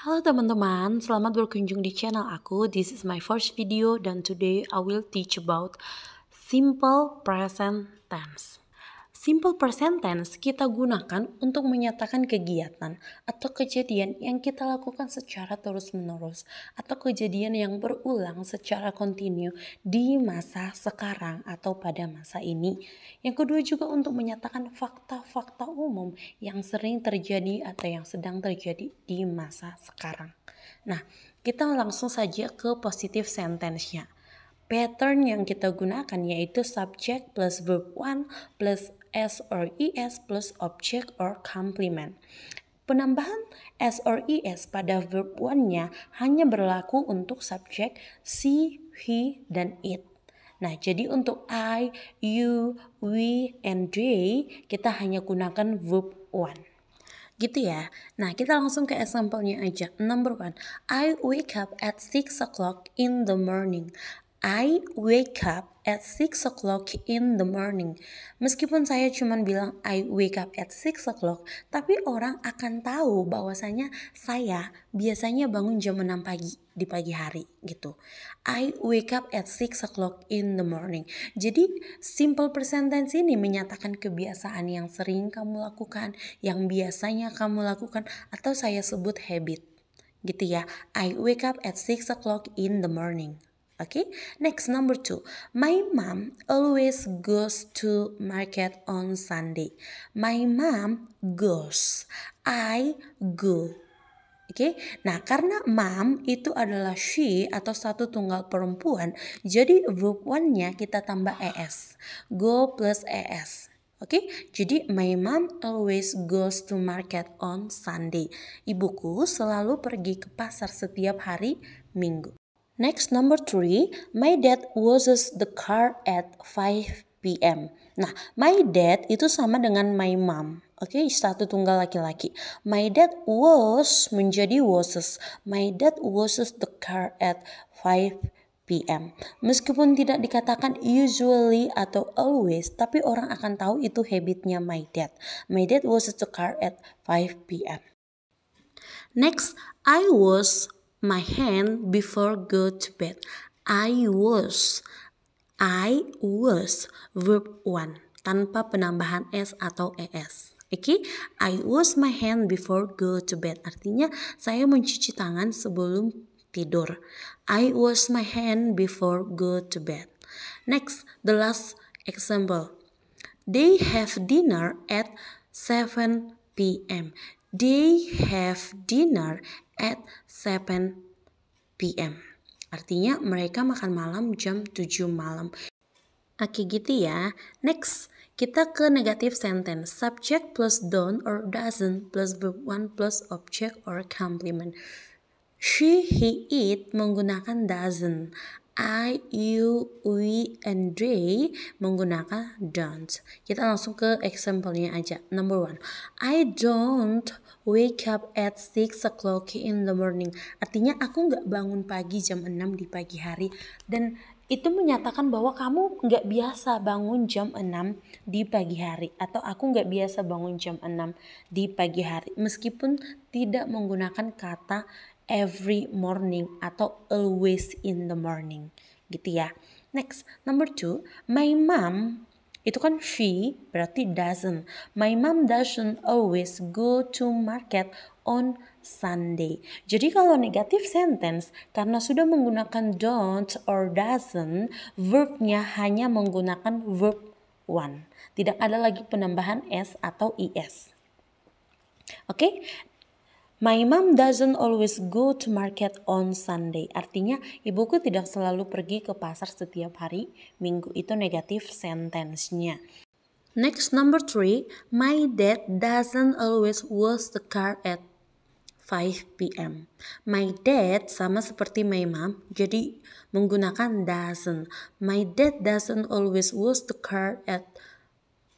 Halo teman-teman, selamat berkunjung di channel aku. This is my first video dan today I will teach about simple present tense. Simple present tense kita gunakan untuk menyatakan kegiatan atau kejadian yang kita lakukan secara terus-menerus atau kejadian yang berulang secara kontinu di masa sekarang atau pada masa ini. Yang kedua juga untuk menyatakan fakta-fakta umum yang sering terjadi atau yang sedang terjadi di masa sekarang. Nah, kita langsung saja ke positive sentence-nya. Pattern yang kita gunakan yaitu subject plus verb 1 plus S or ES plus object or complement. Penambahan S or ES pada verb 1-nya hanya berlaku untuk subjek she, he, dan it. Nah, jadi untuk I, you, we, and they kita hanya gunakan verb 1. Gitu ya. Nah, kita langsung ke example-nya aja. Number 1, I wake up at 6 o'clock in the morning. I wake up at 6 o'clock in the morning. Meskipun saya cuma bilang I wake up at 6 o'clock, tapi orang akan tahu bahwasanya saya biasanya bangun jam 6 pagi di pagi hari gitu. I wake up at 6 o'clock in the morning. Jadi simple present tense ini menyatakan kebiasaan yang sering kamu lakukan, yang biasanya kamu lakukan, atau saya sebut habit. Gitu ya. I wake up at 6 o'clock in the morning. Okay, next number 2. My mom always goes to market on Sunday. My mom goes. I go. Oke, nah karena mom itu adalah she atau satu tunggal perempuan, jadi verb 1-nya kita tambah es. Go plus es. Oke, jadi my mom always goes to market on Sunday. Ibuku selalu pergi ke pasar setiap hari Minggu. Next, number 3, my dad washes the car at 5 p.m. Nah, my dad itu sama dengan my mom. Oke, satu tunggal laki-laki. My dad wash menjadi washes. My dad washes the car at 5 p.m. Meskipun tidak dikatakan usually atau always, tapi orang akan tahu itu habitnya my dad. My dad washes the car at 5 p.m. Next, I wash my hand before go to bed. I was verb 1 tanpa penambahan s atau es. Oke, I wash my hand before go to bed. Artinya saya mencuci tangan sebelum tidur. I wash my hand before go to bed. Next, the last example. They have dinner at 7 p.m. They have dinner at 7 p.m. Artinya mereka makan malam jam 7 malam. Oke gitu ya. Next, kita ke negative sentence. Subject plus don't or doesn't plus verb 1 plus object or complement. She, he, it menggunakan doesn't. I, you, we, and they menggunakan don't. Kita langsung ke example-nya aja. Number 1, I don't wake up at 6 o'clock in the morning. Artinya aku gak bangun pagi jam 6 di pagi hari. Dan itu menyatakan bahwa kamu gak biasa bangun jam 6 di pagi hari. Atau aku gak biasa bangun jam 6 di pagi hari. Meskipun tidak menggunakan kata every morning atau always in the morning gitu ya. Next, number 2, my mom itu kan she berarti doesn't. My mom doesn't always go to market on Sunday. Jadi kalau negative sentence karena sudah menggunakan don't or doesn't, verbnya hanya menggunakan verb 1. Tidak ada lagi penambahan s atau es. Oke? My mom doesn't always go to market on Sunday. Artinya ibuku tidak selalu pergi ke pasar setiap hari Minggu. Itu negative sentence-nya. Next, number 3, my dad doesn't always wash the car at 5 p.m. My dad sama seperti my mom, jadi menggunakan doesn't. My dad doesn't always wash the car at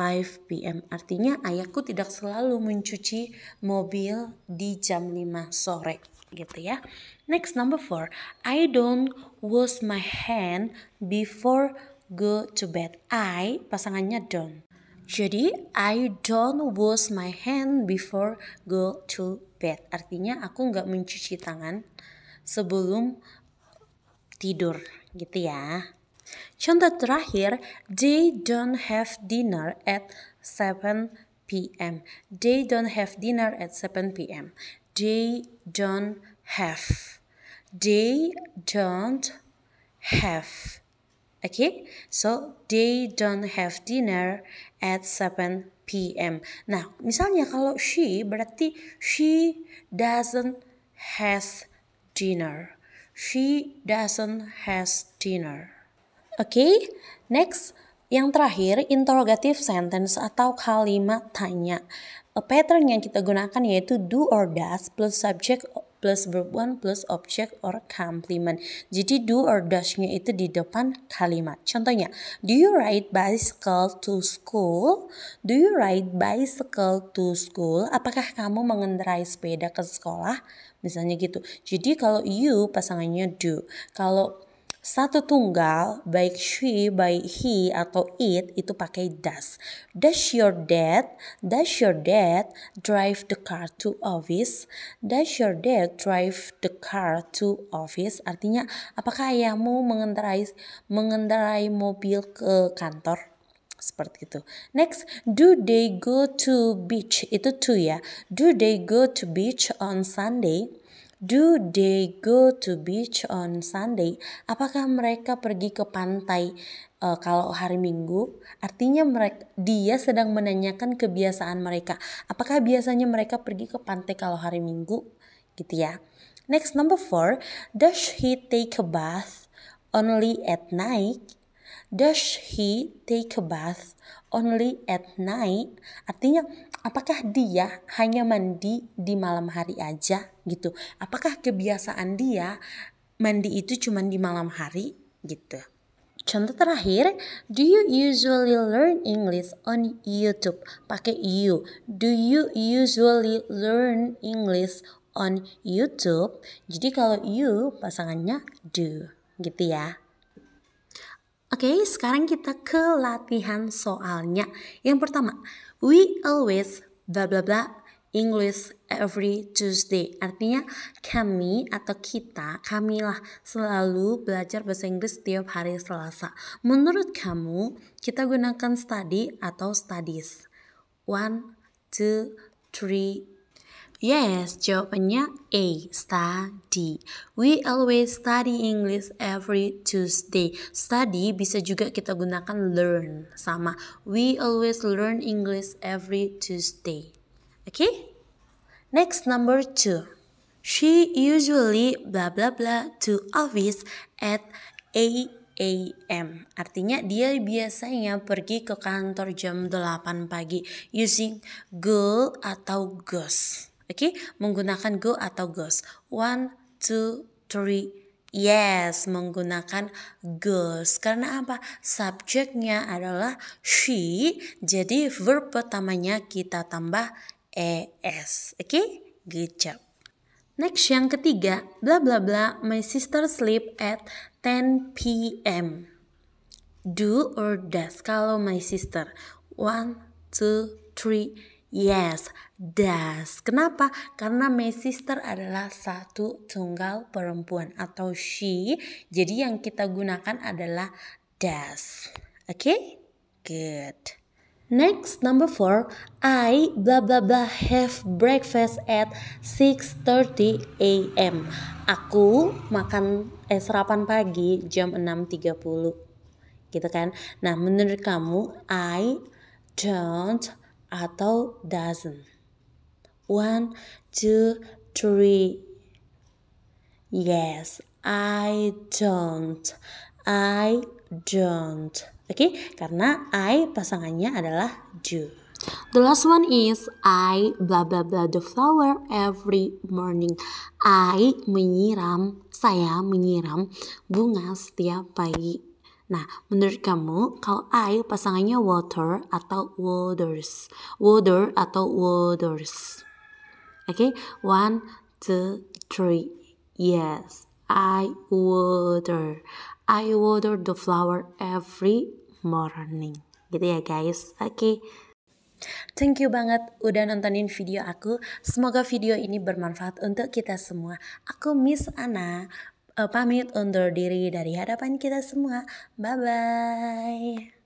5 p.m. Artinya ayahku tidak selalu mencuci mobil di jam 5 sore gitu ya. Next, number 4, I don't wash my hand before go to bed. I pasangannya don't. Jadi, I don't wash my hand before go to bed. Artinya aku nggak mencuci tangan sebelum tidur, gitu ya. Contoh terakhir, they don't have dinner at 7 p.m. They don't have dinner at 7 p.m. They don't have. They don't have. Okay, so they don't have dinner at 7 p.m. Nah, misalnya kalau she berarti she doesn't has dinner. She doesn't has dinner. Okay, next. Yang terakhir, interrogative sentence atau kalimat tanya. Pattern yang kita gunakan yaitu do or does plus subject plus verb one plus object or complement. Jadi do or does-nya itu di depan kalimat. Contohnya, do you ride bicycle to school? Do you ride bicycle to school? Apakah kamu mengendarai sepeda ke sekolah? Misalnya gitu. Jadi kalau you pasangannya do. Kalau satu tunggal, baik she, baik he, atau it, itu pakai does. Does your dad drive the car to office? Does your dad drive the car to office? Artinya, apakah ayahmu mengendarai mobil ke kantor? Seperti itu. Next, do they go to beach? Itu to ya. Do they go to beach on Sunday? Do they go to beach on Sunday? Apakah mereka pergi ke pantai kalau hari Minggu? Artinya dia sedang menanyakan kebiasaan mereka. Apakah biasanya mereka pergi ke pantai kalau hari Minggu? Gitu ya. Next, number 4. Does he take a bath only at night? Does he take a bath only at night? Artinya, apakah dia hanya mandi di malam hari aja gitu? Apakah kebiasaan dia mandi itu cuma di malam hari gitu? Contoh terakhir, do you usually learn English on YouTube? Pakai you. Do you usually learn English on YouTube? Jadi kalau you pasangannya do gitu ya. Oke, sekarang kita ke latihan soalnya. Yang pertama, we always bla bla bla English every Tuesday. Artinya kami atau kamilah selalu belajar bahasa Inggris setiap hari Selasa. Menurut kamu, kita gunakan study atau studies? 1, 2, 3. Yes, jawabannya A, study. We always study English every Tuesday. Study bisa juga kita gunakan learn, sama. We always learn English every Tuesday. Okay? Next, number 2. She usually blah blah blah to office at 8 a.m. Artinya dia biasanya pergi ke kantor jam 8 pagi using go atau goes. Oke, menggunakan go atau goes. 1, 2, 3. Yes, menggunakan goes. Karena apa? Subjeknya adalah she, jadi verb pertamanya kita tambah es. Oke, good job. Next, yang ketiga, bla bla bla, my sister sleep at 10 p.m. Do or does? Kalau my sister, 1, 2, 3. Yes, does. Kenapa? Karena my sister adalah satu tunggal perempuan atau she. Jadi yang kita gunakan adalah does. Okay? Good. Next, number 4. I blah blah blah have breakfast at 6:30 a.m. Aku makan sarapan pagi jam 6.30. Gitu kan? Nah, menurut kamu I don't atau doesn't? 1, 2, 3. Yes, I don't. I don't. Oke, karena I pasangannya adalah do. The last one is I blah blah blah the flower every morning. Saya menyiram bunga setiap pagi. Nah, menurut kamu kalau I pasangannya water atau waters? Water atau waters? Oke, 1, 2, 3. Yes, I water the flower every morning. gitu ya guys. Oke. Thank you banget udah nontonin video aku. Semoga video ini bermanfaat untuk kita semua. Aku Miss Ana, pamit undur diri dari hadapan kita semua. Bye-bye.